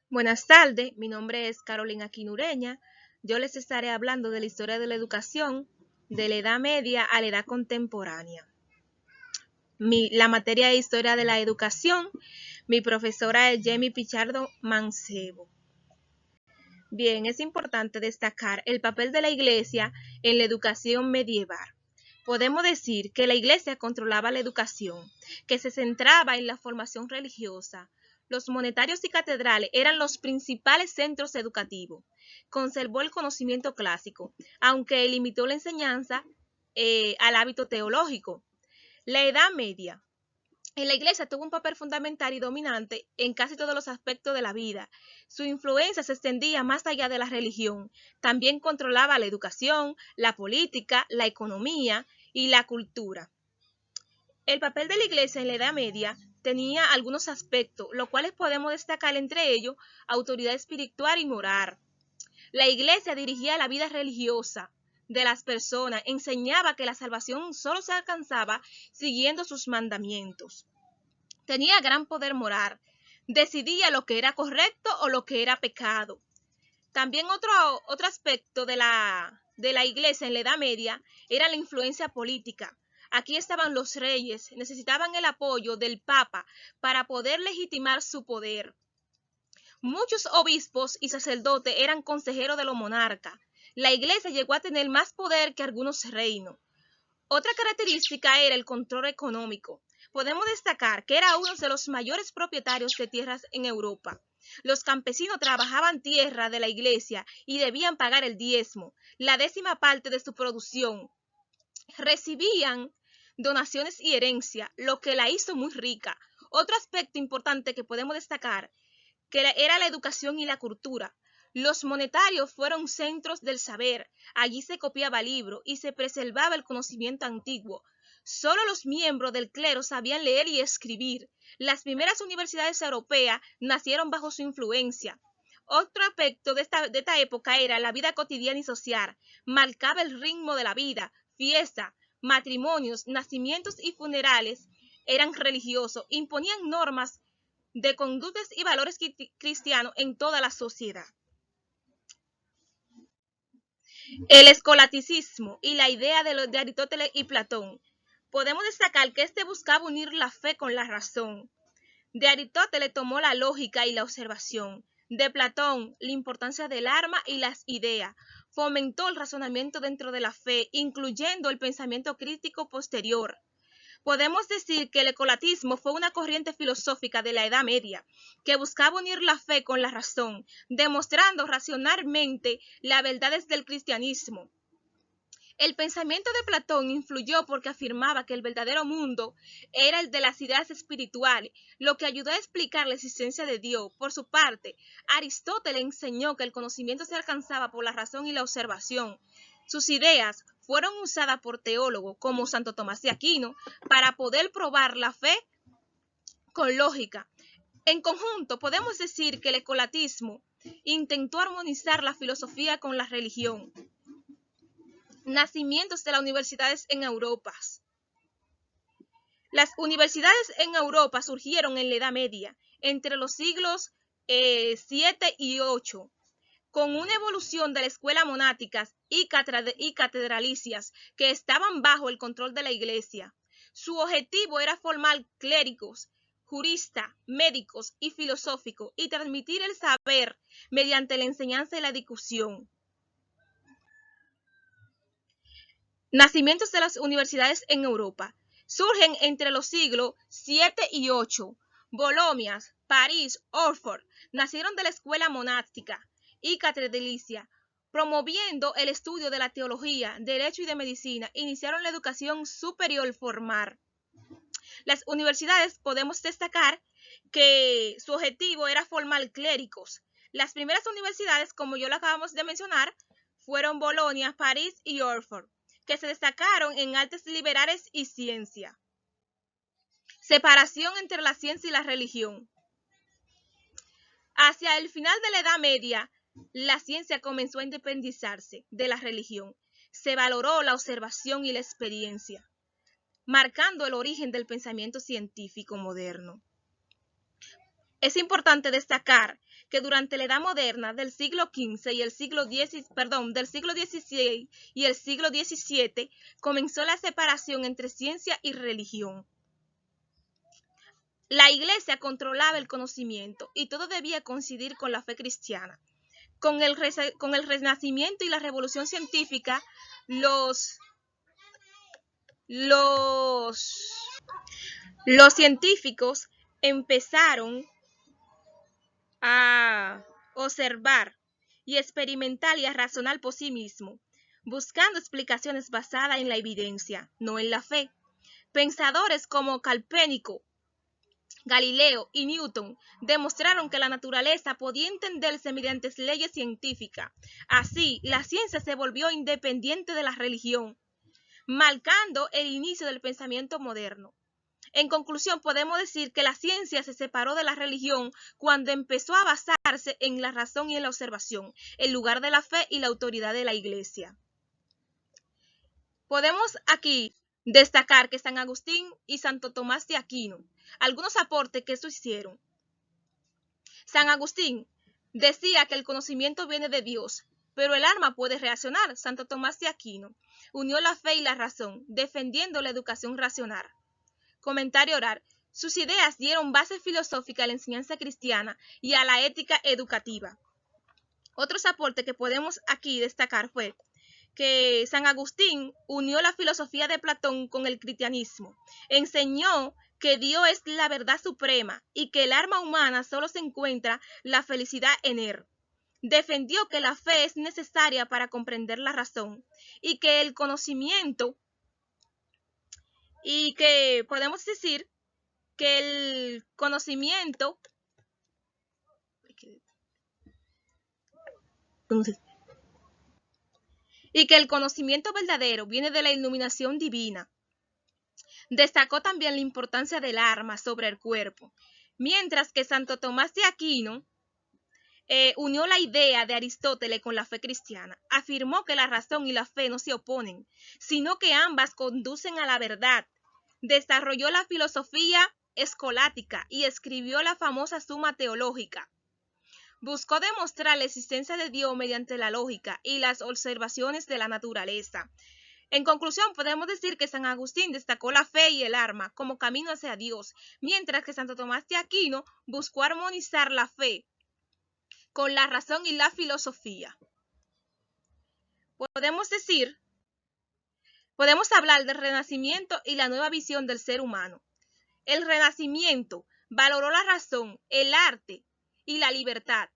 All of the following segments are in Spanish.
Buenas tardes, mi nombre es Carolina Quinureña. Yo les estaré hablando de la historia de la educación de la Edad Media a la Edad Contemporánea. La materia de historia de la educación, mi profesora es Jamie Pichardo Mancebo. Bien, es importante destacar el papel de la Iglesia en la educación medieval. Podemos decir que la Iglesia controlaba la educación, que se centraba en la formación religiosa. Los monasterios y catedrales eran los principales centros educativos. Conservó el conocimiento clásico, aunque limitó la enseñanza al hábito teológico. La Edad Media. En la Iglesia tuvo un papel fundamental y dominante en casi todos los aspectos de la vida. Su influencia se extendía más allá de la religión. También controlaba la educación, la política, la economía y la cultura. El papel de la Iglesia en la Edad Media tenía algunos aspectos, los cuales podemos destacar entre ellos autoridad espiritual y moral. La Iglesia dirigía la vida religiosa de las personas, enseñaba que la salvación solo se alcanzaba siguiendo sus mandamientos. Tenía gran poder moral, decidía lo que era correcto o lo que era pecado. También otro aspecto de la Iglesia en la Edad Media era la influencia política. Aquí estaban los reyes, necesitaban el apoyo del Papa para poder legitimar su poder. Muchos obispos y sacerdotes eran consejeros de los monarcas. La Iglesia llegó a tener más poder que algunos reinos. Otra característica era el control económico. Podemos destacar que era uno de los mayores propietarios de tierras en Europa. Los campesinos trabajaban tierra de la iglesia y debían pagar el diezmo, la 10ª parte de su producción. Recibían donaciones y herencia, lo que la hizo muy rica. Otro aspecto importante que podemos destacar era la educación y la cultura. Los monetarios fueron centros del saber. Allí se copiaba libros y se preservaba el conocimiento antiguo. Solo los miembros del clero sabían leer y escribir. Las primeras universidades europeas nacieron bajo su influencia. Otro aspecto de esta época era la vida cotidiana y social. Marcaba el ritmo de la vida, fiesta, matrimonios, nacimientos y funerales eran religiosos, imponían normas de conductas y valores cristianos en toda la sociedad. El escolasticismo y la idea de Aristóteles y Platón. Podemos destacar que este buscaba unir la fe con la razón. De Aristóteles tomó la lógica y la observación. De Platón, la importancia del arma y las ideas. Fomentó el razonamiento dentro de la fe, incluyendo el pensamiento crítico posterior. Podemos decir que el escolatismo fue una corriente filosófica de la Edad Media que buscaba unir la fe con la razón, demostrando racionalmente las verdades del cristianismo. El pensamiento de Platón influyó porque afirmaba que el verdadero mundo era el de las ideas espirituales, lo que ayudó a explicar la existencia de Dios. Por su parte, Aristóteles enseñó que el conocimiento se alcanzaba por la razón y la observación. Sus ideas fueron usadas por teólogos como Santo Tomás de Aquino para poder probar la fe con lógica. En conjunto, podemos decir que el escolatismo intentó armonizar la filosofía con la religión. Nacimientos de las universidades en Europa. Las universidades en Europa surgieron en la Edad Media, entre los siglos 7 y 8, con una evolución de la escuela monásticas y catedralicias que estaban bajo el control de la Iglesia. Su objetivo era formar clérigos, juristas, médicos y filosóficos y transmitir el saber mediante la enseñanza y la discusión. Nacimientos de las universidades en Europa. Surgen entre los siglos 7 y 8. Bolonia, París, Oxford nacieron de la escuela monástica y catedralicia, promoviendo el estudio de la teología, derecho y de medicina. Iniciaron la educación superior formal. Las universidades podemos destacar que su objetivo era formar clérigos. Las primeras universidades, como yo lo acabamos de mencionar, fueron Bolonia, París y Oxford, que se destacaron en artes liberales y ciencia. Separación entre la ciencia y la religión. Hacia el final de la Edad Media, la ciencia comenzó a independizarse de la religión. Se valoró la observación y la experiencia, marcando el origen del pensamiento científico moderno. Es importante destacar que durante la Edad Moderna del siglo XV y el del siglo XVI y el siglo XVII comenzó la separación entre ciencia y religión. La Iglesia controlaba el conocimiento y todo debía coincidir con la fe cristiana. Con el Renacimiento y la Revolución Científica, los científicos empezaron a observar y experimentar y a razonar por sí mismos, buscando explicaciones basadas en la evidencia, no en la fe. Pensadores como Copérnico, Galileo y Newton demostraron que la naturaleza podía entenderse mediante leyes científicas. Así, la ciencia se volvió independiente de la religión, marcando el inicio del pensamiento moderno. En conclusión, podemos decir que la ciencia se separó de la religión cuando empezó a basarse en la razón y en la observación, en lugar de la fe y la autoridad de la Iglesia. Podemos aquí destacar que San Agustín y Santo Tomás de Aquino, algunos aportes que eso hicieron. San Agustín decía que el conocimiento viene de Dios, pero el alma puede reaccionar. Santo Tomás de Aquino unió la fe y la razón, defendiendo la educación racional. Comentario oral. Sus ideas dieron base filosófica a la enseñanza cristiana y a la ética educativa. Otros aportes que podemos aquí destacar fue que San Agustín unió la filosofía de Platón con el cristianismo. Enseñó que Dios es la verdad suprema y que el alma humana solo se encuentra la felicidad en él. Defendió que la fe es necesaria para comprender la razón y que el conocimiento y que podemos decir que el conocimiento verdadero viene de la iluminación divina. Destacó también la importancia del alma sobre el cuerpo, mientras que Santo Tomás de Aquino unió la idea de Aristóteles con la fe cristiana. Afirmó que la razón y la fe no se oponen, sino que ambas conducen a la verdad. Desarrolló la filosofía escolástica y escribió la famosa Suma Teológica. Buscó demostrar la existencia de Dios mediante la lógica y las observaciones de la naturaleza. En conclusión, podemos decir que San Agustín destacó la fe y el alma como camino hacia Dios, mientras que Santo Tomás de Aquino buscó armonizar la fe con la razón y la filosofía. Podemos hablar del Renacimiento y la nueva visión del ser humano. El Renacimiento valoró la razón, el arte y la libertad.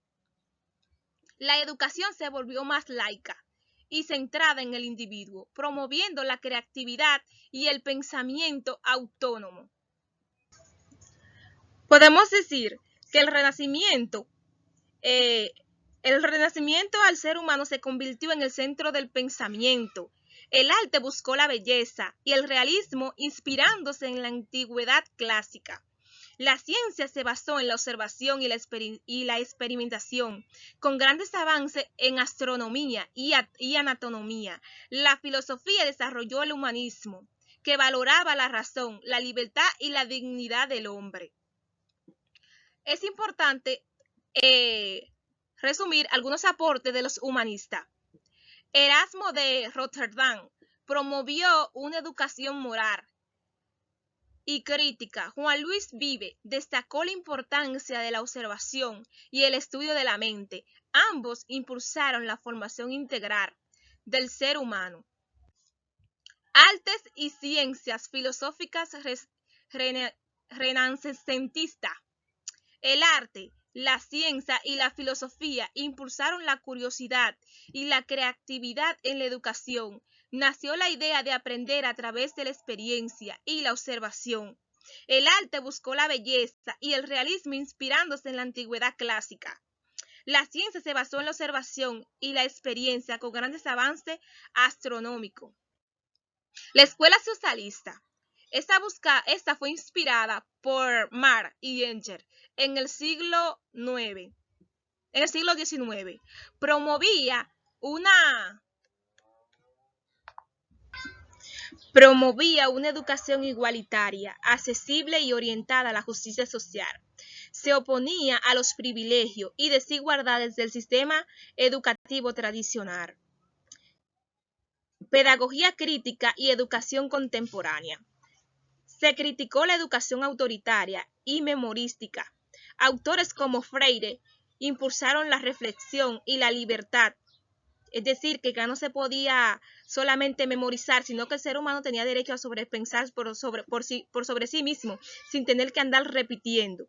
La educación se volvió más laica y centrada en el individuo, promoviendo la creatividad y el pensamiento autónomo. Podemos decir que el Renacimiento al ser humano se convirtió en el centro del pensamiento. El arte buscó la belleza y el realismo inspirándose en la antigüedad clásica. La ciencia se basó en la observación y la experimentación, con grandes avances en astronomía y anatomía. La filosofía desarrolló el humanismo, que valoraba la razón, la libertad y la dignidad del hombre. Es importante resumir algunos aportes de los humanistas. Erasmo de Rotterdam promovió una educación moral y crítica. Juan Luis Vive destacó la importancia de la observación y el estudio de la mente. Ambos impulsaron la formación integral del ser humano. Artes y ciencias filosóficas renacentistas. El arte, la ciencia y la filosofía impulsaron la curiosidad y la creatividad en la educación. Nació la idea de aprender a través de la experiencia y la observación. El arte buscó la belleza y el realismo inspirándose en la antigüedad clásica. La ciencia se basó en la observación y la experiencia con grandes avances astronómicos. La escuela socialista. Esta fue inspirada por Marx y Engels en el siglo XIX. Promovía una educación igualitaria, accesible y orientada a la justicia social. se oponía a los privilegios y desigualdades del sistema educativo tradicional. Pedagogía crítica y educación contemporánea. Se criticó la educación autoritaria y memorística. Autores como Freire impulsaron la reflexión y la libertad, es decir, que ya no se podía solamente memorizar, sino que el ser humano tenía derecho a sobrepensar por sobre sí mismo, sin tener que andar repitiendo.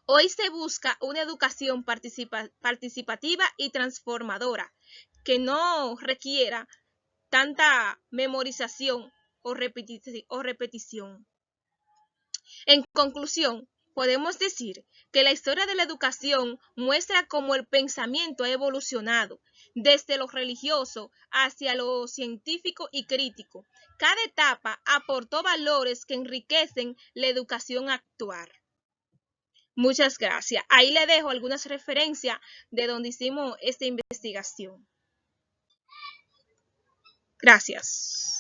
Hoy se busca una educación participativa y transformadora, que no requiera tanta memorización o repetición. En conclusión, podemos decir que la historia de la educación muestra cómo el pensamiento ha evolucionado desde lo religioso hacia lo científico y crítico. Cada etapa aportó valores que enriquecen la educación actual. Muchas gracias. Ahí le dejo algunas referencias de donde hicimos esta investigación. Gracias.